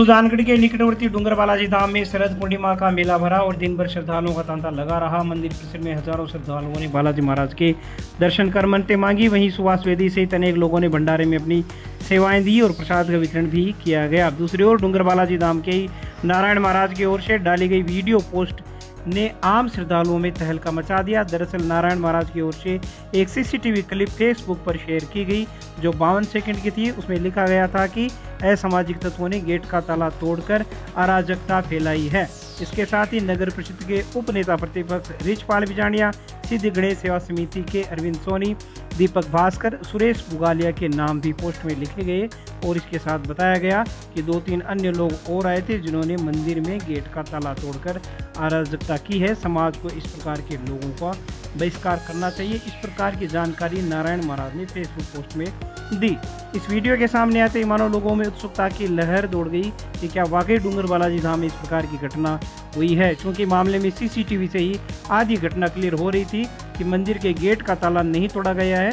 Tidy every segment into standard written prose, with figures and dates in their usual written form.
सुजानगढ़ के निकटवर्ती डूंगर बालाजी धाम में शरद पूर्णिमा का मेला भरा और दिन भर श्रद्धालुओं का तांता लगा रहा। मंदिर परिसर में हजारों श्रद्धालुओं ने बालाजी महाराज के दर्शन कर मन्नतें मांगी। वहीं सुभाष वेदी सहित अनेक लोगों ने भंडारे में अपनी सेवाएं दी और प्रसाद का वितरण भी किया गया। दूसरी ओर डूंगर बालाजी धाम के नारायण महाराज की ओर से डाली गई वीडियो पोस्ट ने आम श्रद्धालुओं में तहलका मचा दिया। दरअसल नारायण महाराज की ओर से एक सीसीटीवी क्लिप फेसबुक पर शेयर की गई जो 52 सेकंड की थी। उसमें लिखा गया था कि असामाजिक तत्वों ने गेट का ताला तोड़कर अराजकता फैलाई है। इसके साथ ही नगर परिषद के उप नेता प्रतिपक्ष रिचपाल बिजानिया, सिद्ध गणेश सेवा समिति के अरविंद सोनी, दीपक भास्कर, सुरेश बुगालिया के नाम भी पोस्ट में लिखे गए और इसके साथ बताया गया कि 2-3 अन्य लोग और आए थे जिन्होंने मंदिर में गेट का ताला तोड़कर अराजकता की है। समाज को इस प्रकार के लोगों का बहिष्कार करना चाहिए। इस प्रकार की जानकारी नारायण महाराज ने फेसबुक पोस्ट में दी। इस वीडियो के सामने आते ही मानो लोगों में उत्सुकता की लहर दौड़ गई कि क्या वाकई डूंगर बालाजी धाम में इस प्रकार की घटना हुई है। क्योंकि मामले में सीसीटीवी से ही आधी घटना क्लियर हो रही थी कि मंदिर के गेट का ताला नहीं तोड़ा गया है,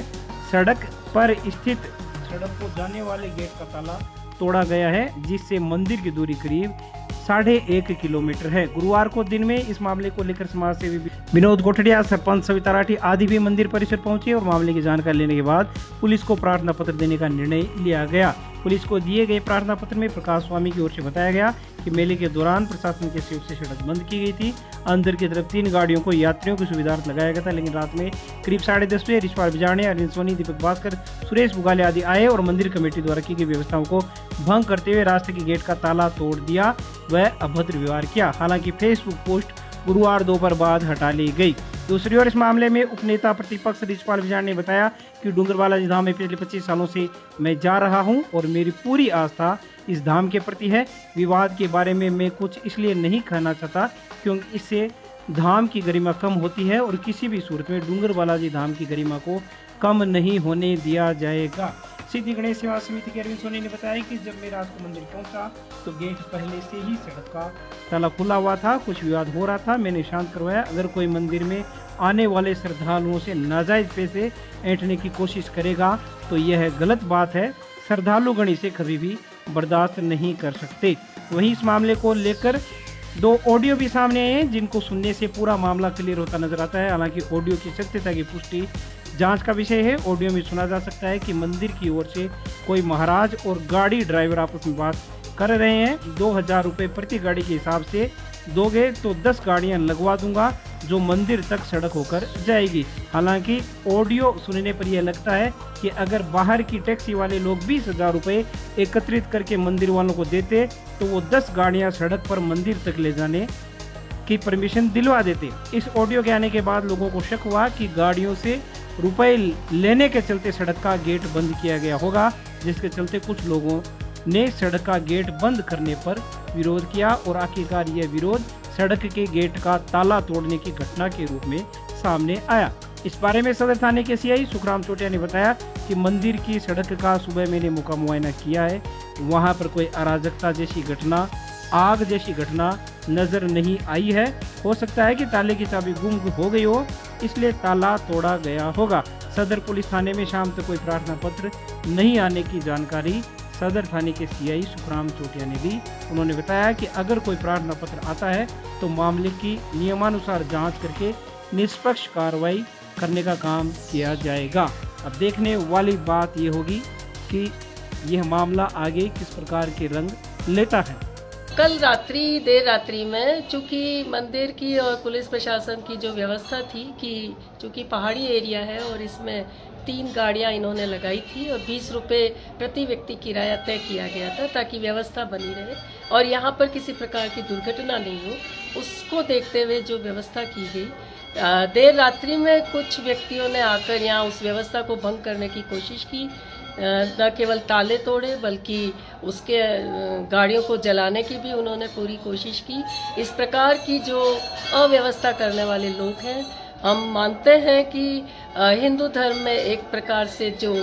सड़क पर स्थित सड़क को जाने वाले गेट का ताला तोड़ा गया है, जिससे मंदिर की दूरी करीब 1.5 किलोमीटर है। गुरुवार को दिन में इस मामले को लेकर समाज सेवी विनोद गोठड़िया, सरपंच सविता राठी आदि भी मंदिर परिसर पहुंचे और मामले की जानकारी लेने के बाद पुलिस को प्रार्थना पत्र देने का निर्णय लिया गया। पुलिस को दिए गए प्रार्थना पत्र में प्रकाश स्वामी की ओर से बताया गया कि मेले के दौरान प्रशासन के सहयोग से सड़क बंद की गई थी। अंदर की तरफ 3 गाड़ियों को यात्रियों की सुविधार्थ लगाया गया था, लेकिन रात में करीब 10:30 बजे रिचपाल बिजानिया, अरविंद सोनी, दीपक भास्कर, सुरेश बुगालिया आदि आए और मंदिर कमेटी द्वारा की गई व्यवस्थाओं को भंग करते हुए रास्ते के गेट का ताला तोड़ दिया व अभद्र व्यवहार किया। हालांकि फेसबुक पोस्ट गुरुवार दोपहर बाद हटा ली गई। दूसरी ओर इस मामले में उपनेता प्रतिपक्ष रिचपाल बिजानिया ने बताया कि डूंगर बालाजी धाम में पिछले 25 सालों से मैं जा रहा हूं और मेरी पूरी आस्था इस धाम के प्रति है। विवाद के बारे में मैं कुछ इसलिए नहीं कहना चाहता क्योंकि इससे धाम की गरिमा कम होती है और किसी भी सूरत में डूंगर बालाजी धाम की गरिमा को कम नहीं होने दिया जाएगा। सिद्ध गणेश सेवा समिति के अरविंद सोनी ने बताया कि जब मैं रात को मंदिर पहुंचा तो गेट पहले से ही सड़क का ताला खुला हुआ था, कुछ विवाद हो रहा था, मैंने शांत करवाया। अगर कोई मंदिर में आने वाले श्रद्धालुओं से नाजायज पैसे ऐंठने की कोशिश करेगा तो यह गलत बात है। श्रद्धालुगण इसे कभी भी बर्दाश्त नहीं कर सकते। वहीं इस मामले को लेकर 2 ऑडियो भी सामने आए हैं जिनको सुनने से पूरा मामला क्लियर होता नजर आता है। हालांकि ऑडियो की सत्यता की पुष्टि जांच का विषय है। ऑडियो में सुना जा सकता है कि मंदिर की ओर से कोई महाराज और गाड़ी ड्राइवर आपस में बात कर रहे हैं। 2000 रुपये प्रति गाड़ी के हिसाब से दोगे तो 10 गाड़ियां लगवा दूंगा जो मंदिर तक सड़क होकर जाएगी। हालांकि ऑडियो सुनने पर यह लगता है कि अगर बाहर की टैक्सी वाले लोग 20,000 रुपये एकत्रित करके मंदिर वालों को देते तो वो 10 गाड़ियां सड़क पर मंदिर तक ले जाने की परमिशन दिलवा देते। इस ऑडियो के आने के बाद लोगों को शक हुआ कि गाड़ियों से रुपए लेने के चलते सड़क का गेट बंद किया गया होगा, जिसके चलते कुछ लोगों ने सड़क का गेट बंद करने पर विरोध किया और आखिरकार यह विरोध सड़क के गेट का ताला तोड़ने की घटना के रूप में सामने आया। इस बारे में सदर थाने के सीआई सुखराम चोटिया ने बताया कि मंदिर की सड़क का सुबह मैंने मौका मुआयना किया है, वहां पर कोई अराजकता जैसी घटना, आग जैसी घटना नजर नहीं आई है। हो सकता है कि ताले की चाबी गुम हो गई हो, इसलिए ताला तोड़ा गया होगा। सदर पुलिस थाने में शाम तक कोई प्रार्थना पत्र नहीं आने की जानकारी सदर थाने के सीआई सुखराम चोटिया ने दी। उन्होंने बताया कि अगर कोई प्रार्थना पत्र आता है तो मामले की नियमानुसार जांच करके निष्पक्ष कार्रवाई करने का काम किया जाएगा। अब देखने वाली बात ये होगी कि यह मामला आगे किस प्रकार के रंग लेता है। कल देर रात्रि में चूँकि मंदिर की और पुलिस प्रशासन की जो व्यवस्था थी कि चूँकि पहाड़ी एरिया है और इसमें 3 गाड़ियां इन्होंने लगाई थी और 20 रुपये प्रति व्यक्ति किराया तय किया गया था ताकि व्यवस्था बनी रहे और यहाँ पर किसी प्रकार की दुर्घटना नहीं हो, उसको देखते हुए जो व्यवस्था की गई। देर रात्रि में कुछ व्यक्तियों ने आकर यहाँ उस व्यवस्था को भंग करने की कोशिश की, न केवल ताले तोड़े बल्कि उसके गाड़ियों को जलाने की भी उन्होंने पूरी कोशिश की। इस प्रकार की जो अव्यवस्था करने वाले लोग हैं, हम मानते हैं कि हिंदू धर्म में एक प्रकार से जो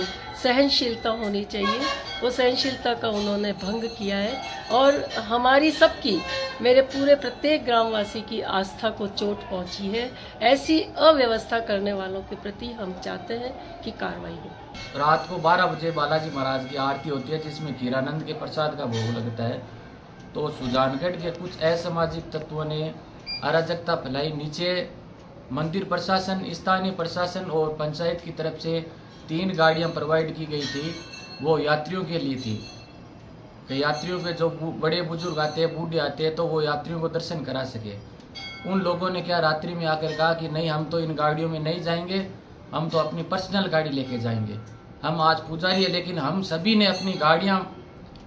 सहनशीलता होनी चाहिए वो सहनशीलता का उन्होंने भंग किया है और हमारी सबकी, मेरे पूरे प्रत्येक ग्रामवासी की आस्था को चोट पहुंची है। ऐसी अव्यवस्था करने वालों के प्रति हम चाहते हैं कि कार्रवाई हो। रात को 12 बजे बालाजी महाराज की आरती होती है जिसमें खीरानंद के प्रसाद का भोग लगता है। तो सुजानगढ़ के कुछ असामाजिक तत्वों ने अराजकता फैलाई। नीचे मंदिर प्रशासन, स्थानीय प्रशासन और पंचायत की तरफ से 3 गाड़ियां प्रोवाइड की गई थी, वो यात्रियों के लिए थी कि यात्रियों के जो बड़े बुजुर्ग आते हैं, बूढ़े आते हैं, तो वो यात्रियों को दर्शन करा सके। उन लोगों ने क्या रात्रि में आकर कहा कि नहीं, हम तो इन गाड़ियों में नहीं जाएंगे, हम तो अपनी पर्सनल गाड़ी लेके जाएंगे। हम आज पुजारी है, लेकिन हम सभी ने अपनी गाड़ियां,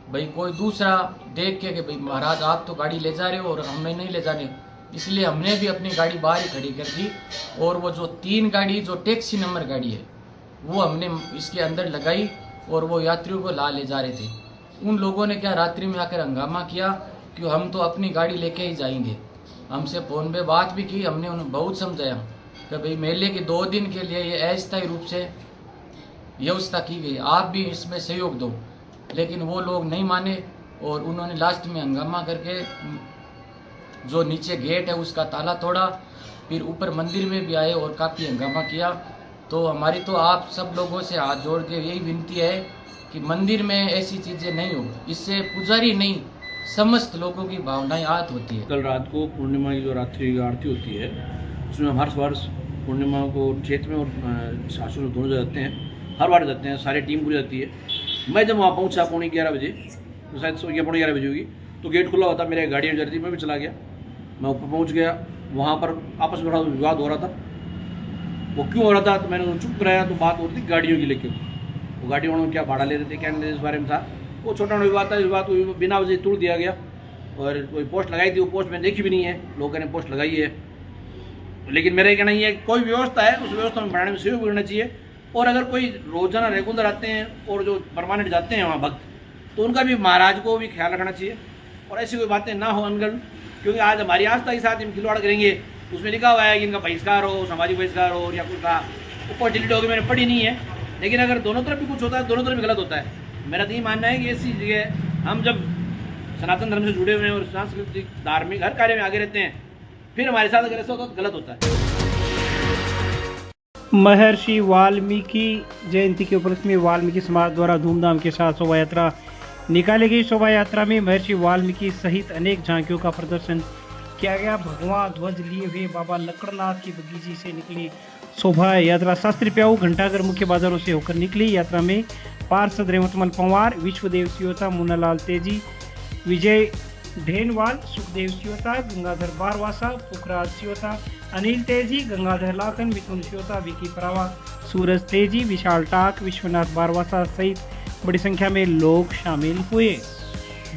भाई कोई दूसरा देख के कि भाई महाराज आप तो गाड़ी ले जा रहे हो और हमें नहीं ले जाने, इसलिए हमने भी अपनी गाड़ी बाहर ही खड़ी कर दी। और वो जो 3 गाड़ी जो टैक्सी नंबर गाड़ी है वो हमने इसके अंदर लगाई और वो यात्रियों को ला ले जा रहे थे। उन लोगों ने क्या रात्रि में आकर हंगामा किया कि हम तो अपनी गाड़ी लेके ही जाएंगे। हमसे फ़ोन पे बात भी की, हमने उन्हें बहुत समझाया कि भाई मेले के 2 दिन के लिए ये अस्थायी रूप से व्यवस्था की गई, आप भी इसमें सहयोग दो, लेकिन वो लोग नहीं माने और उन्होंने लास्ट में हंगामा करके जो नीचे गेट है उसका ताला तोड़ा, फिर ऊपर मंदिर में भी आए और काफ़ी हंगामा किया। तो हमारी तो आप सब लोगों से हाथ जोड़ के यही विनती है कि मंदिर में ऐसी चीज़ें नहीं हो, इससे पुजारी नहीं समस्त लोगों की भावनाएं आहत होती है। कल रात को पूर्णिमा की जो रात्रि की आरती होती है उसमें हम हर वर्ष पूर्णिमा को क्षेत्र में और सासुर में दोनों जाते हैं, हर बार जाते हैं, सारी टीम पूरी जाती है। मैं जब वहाँ पहुँचा 11:15 बजे, तो शायद 11:15 बजे होगी, तो गेट खुला होता, मेरे गाड़ी जा रही थी, मैं भी चला गया। मैं ऊपर पहुँच गया, वहाँ पर आपस में थोड़ा विवाद हो रहा था। वो क्यों हो रहा था तो मैंने उन्हें चुप कराया। तो बात हो रही थी गाड़ियों की लेकर, वो गाड़ी वालों को क्या भाड़ा ले रहे थे, क्या नहीं ले, इस बारे में था। वो छोटा मोटा विवाद था, विवाद को बिना वजह तोड़ दिया गया। और कोई पोस्ट लगाई थी, वो पोस्ट मैंने देखी भी नहीं है, लोगों ने पोस्ट लगाई है। लेकिन मेरा कहना ये है कोई व्यवस्था है उस व्यवस्था में बढ़ाने में सहयोग करना चाहिए। और अगर कोई रोजाना रेगुलर आते हैं और जो परमानेंट जाते हैं वहाँ भक्त, तो उनका भी महाराज को भी ख्याल रखना चाहिए और ऐसी कोई बातें ना हो अनगढ़। क्योंकि आज हमारी आस्था के साथ हम खिलवाड़ करेंगे, उसमें लिखा हुआ है कि इनका बहिष्कार हो, सामाजिक बहिष्कार हो या कुछ का ऊपर डिलीट होगी, मैंने पढ़ी नहीं है। लेकिन अगर दोनों तरफ भी कुछ होता है, दोनों तरफ भी गलत होता है। मेरा तो ये मानना है कि ऐसी जगह हम जब सनातन धर्म से जुड़े हुए हैं और सांस्कृतिक धार्मिक हर कार्य में आगे रहते हैं, फिर हमारे साथ अगर ऐसा होता तो गलत होता है। महर्षि वाल्मीकि जयंती के उपलक्ष्य में वाल्मीकि समाज द्वारा धूमधाम के साथ शोभा यात्रा निकाली गई। शोभा यात्रा में महर्षि वाल्मीकि सहित अनेक झांकियों का प्रदर्शन किया गया। भगवा ध्वज लिए हुए बाबा लक्कड़नाथ की बगीची से निकली शोभा यात्रा शास्त्री प्याऊ घंटाघर मुख्य बाजारों से होकर निकली। यात्रा में पार्षद रेवतमल पंवार, विश्वदेव सियोता, मुन्नालाल तेजी, विजय ढेनवाल, सुखदेव सियोता, गंगाधर बारवासा, पुखराज सियोता, अनिल तेजी, गंगाधर लाखन, मिथुन सियोता, विकी परावा, सूरज तेजी, विशाल टाक, विश्वनाथ बारवासा सहित बड़ी संख्या में लोग शामिल हुए।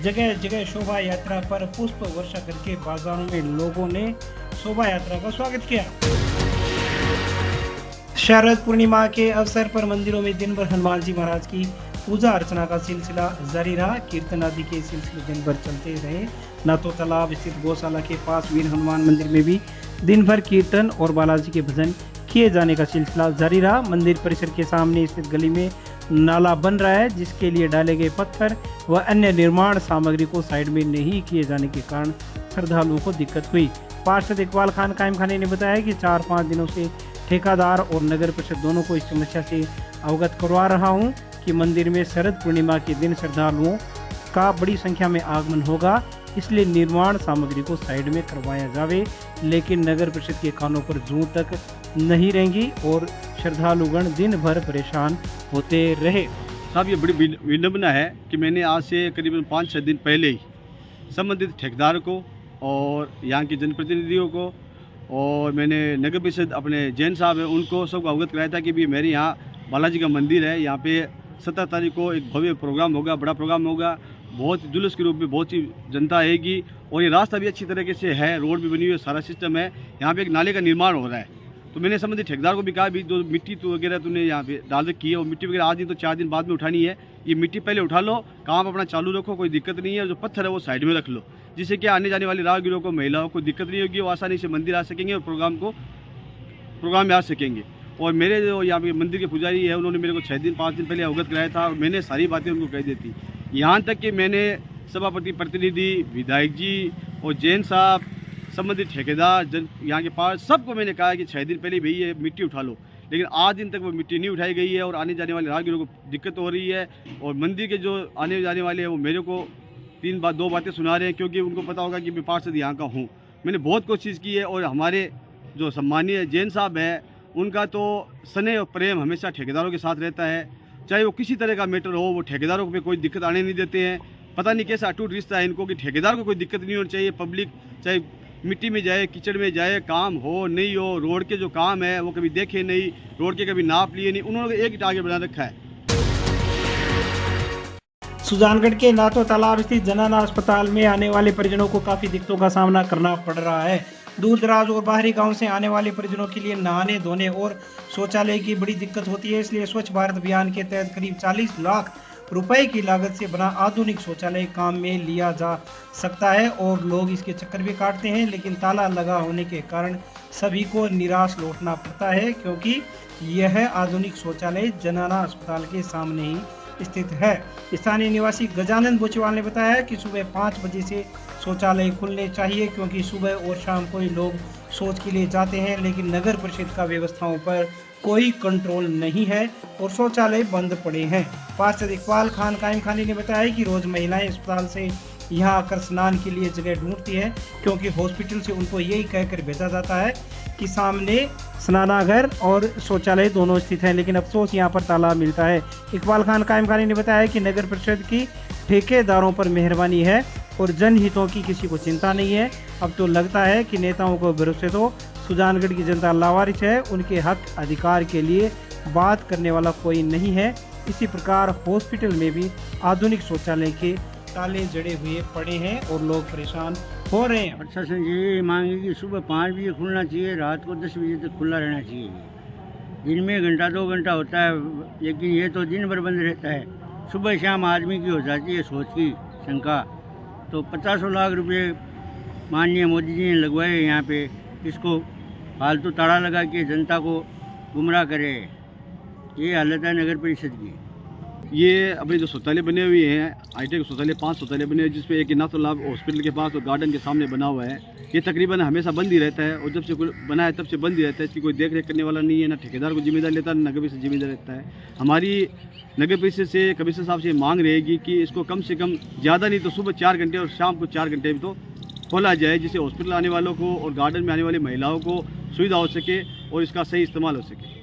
जगह जगह शोभा यात्रा पर पुष्प वर्षा करके बाजारों में लोगों ने शोभा यात्रा का स्वागत किया। शरद पूर्णिमा के अवसर पर मंदिरों में दिन भर हनुमान जी महाराज की पूजा अर्चना का सिलसिला जारी रहा। कीर्तन आदि के सिलसिले दिन भर चलते रहे। नातो तालाब स्थित गौशाला के पास वीर हनुमान मंदिर में भी दिन भर कीर्तन और बालाजी के भजन किए जाने का सिलसिला जारी रहा। मंदिर परिसर के सामने स्थित गली में नाला बन रहा है, जिसके लिए डाले गए पत्थर व अन्य निर्माण सामग्री को साइड में नहीं किए जाने के कारण श्रद्धालुओं को दिक्कत हुई। पार्षद इकबाल खान कायम खाने ने बताया कि 4-5 दिनों से ठेकेदार और नगर परिषद दोनों को इस समस्या से अवगत करवा रहा हूं कि मंदिर में शरद पूर्णिमा के दिन श्रद्धालुओं का बड़ी संख्या में आगमन होगा, इसलिए निर्माण सामग्री को साइड में करवाया जावे। लेकिन नगर परिषद के कानों पर जूं तक नहीं रहेंगी और श्रद्धालुगण दिन भर परेशान होते रहे। साहब ये बड़ी विडम्बना है कि मैंने आज से करीबन 5-6 दिन पहले ही संबंधित ठेकेदार को और यहाँ के जनप्रतिनिधियों को और मैंने नगर परिषद अपने जैन साहब हैं उनको सबको अवगत कराया था कि भी मेरे यहाँ बालाजी का मंदिर है, यहाँ पे 17 तारीख को एक भव्य प्रोग्राम होगा, बड़ा प्रोग्राम होगा, बहुत जुलूस के रूप में बहुत सी जनता आएगी और ये रास्ता भी अच्छी तरीके से है, रोड भी बनी हुई है, सारा सिस्टम है। यहाँ पे एक नाले का निर्माण हो रहा है, तो मैंने संबंधित ठेकेदार को भी कहा भी जो मिट्टी तो वगैरह तूने यहाँ पे डाल रखी है और मिट्टी वगैरह आज नहीं तो 4 दिन बाद में उठानी है, ये मिट्टी पहले उठा लो, काम अपना चालू रखो, कोई दिक्कत नहीं है। जो पत्थर है वो साइड में रख लो, जिससे कि आने जाने वाले राहगीरों को, महिलाओं को दिक्कत नहीं होगी, वो आसानी से मंदिर आ सकेंगे और प्रोग्राम में आ सकेंगे। और मेरे जो यहाँ पे मंदिर के पुजारी है उन्होंने मेरे को 6 दिन 5 दिन पहले अवगत कराया था और मैंने सारी बातें उनको कह दी थी। यहाँ तक कि मैंने सभापति प्रतिनिधि, विधायक जी और जैन साहब, संबंधित ठेकेदार, यहाँ के पास सबको मैंने कहा कि 6 दिन पहले भाई ये मिट्टी उठा लो, लेकिन आज दिन तक वो मिट्टी नहीं उठाई गई है और आने जाने वाले राहगीरों को दिक्कत हो रही है। और मंदिर के जो आने जाने वाले हैं वो मेरे को दो बातें सुना रहे हैं, क्योंकि उनको पता होगा कि मैं पार्षद यहाँ का हूँ। मैंने बहुत कोशिश की है, और हमारे जो सम्मानीय जैन साहब है, उनका तो स्नेह और प्रेम हमेशा ठेकेदारों के साथ रहता है। चाहे वो किसी तरह का मैटर हो, वो ठेकेदारों को कोई दिक्कत आने नहीं देते हैं। पता नहीं कैसा अटूट रिश्ता है इनको कि ठेकेदार को कोई दिक्कत नहीं होनी चाहिए। पब्लिक चाहे मिट्टी में जाए, कीचड़ में जाए, काम हो नहीं हो, रोड के जो काम है वो कभी देखे नहीं, रोड के कभी नाप लिए नहीं, उन्होंने एक ही टारगेट बना रखा है। सुजानगढ़ के नातो तालाब स्थित जनाना अस्पताल में आने वाले परिजनों को काफी दिक्कतों का सामना करना पड़ रहा है। दूर दराज और बाहरी गांव से आने वाले परिजनों के लिए नहाने धोने और शौचालय की बड़ी दिक्कत होती है। इसलिए स्वच्छ भारत अभियान के तहत करीब 40 लाख रुपए की लागत से बना आधुनिक शौचालय काम में लिया जा सकता है, और लोग इसके चक्कर भी काटते हैं, लेकिन ताला लगा होने के कारण सभी को निराश लौटना पड़ता है, क्योंकि यह आधुनिक शौचालय जनाना अस्पताल के सामने ही स्थित है। स्थानीय निवासी गजानंद बोचेवाल ने बताया कि सुबह 5 बजे से शौचालय खुलने चाहिए, क्योंकि सुबह और शाम को ही लोग शौच के लिए जाते हैं, लेकिन नगर परिषद का व्यवस्थाओं पर कोई कंट्रोल नहीं है और शौचालय बंद पड़े हैं। पार्षद इकबाल खान कायम खानी ने बताया कि रोज महिलाएं अस्पताल से यहाँ आकर स्नान के लिए जगह ढूंढती है, क्योंकि हॉस्पिटल से उनको यही कहकर भेजा जाता है कि सामने स्नानागार और शौचालय दोनों स्थित हैं, लेकिन अफसोस यहाँ पर ताला मिलता है। इकबाल खान कायम खानी ने बताया कि नगर परिषद की ठेकेदारों पर मेहरबानी है और जनहितों की किसी को चिंता नहीं है। अब तो लगता है कि नेताओं को भरोसे तो सुजानगढ़ की जनता लावारिस है, उनके हक अधिकार के लिए बात करने वाला कोई नहीं है। इसी प्रकार हॉस्पिटल में भी आधुनिक शौचालय के ताले जड़े हुए पड़े हैं और लोग परेशान हो रहे हैं। प्रशासन ये मांग है कि सुबह 5 बजे खुलना चाहिए, रात को 10 बजे तक खुला रहना चाहिए। दिन में घंटा 2 घंटा होता है, लेकिन ये तो दिन भर बंद रहता है। सुबह शाम आदमी की हो जाती है सोच की शंका। तो 50 लाख रुपए माननीय मोदी जी ने लगवाए यहाँ पे, इसको फालतू ताला लगा के जनता को गुमराह करे। ये हालत है नगर परिषद की। ये अपने जो शौचालय बने हुए हैं, हाईटेक शौचालय 5 शौचालय बने हुए हैं, जिसपे एक नातो तालाब हॉस्पिटल के पास और गार्डन के सामने बना हुआ है। ये तकरीबन हमेशा बंद ही रहता है, और जब से बना है तब से बंद ही रहता है। इसकी कोई देख रेख करने वाला नहीं है, ना ठेकेदार को जिम्मेदार लेता है, ना नगर परिषद जिम्मेदार रहता है। हमारी नगर परिषद से कमिश्नर साहब से मांग रहेगी कि इसको कम से कम ज़्यादा नहीं तो सुबह 4 घंटे और शाम को 4 घंटे में तो खोला जाए, जिससे हॉस्पिटल आने वालों को और गार्डन में आने वाली महिलाओं को सुविधा हो सके और इसका सही इस्तेमाल हो सके।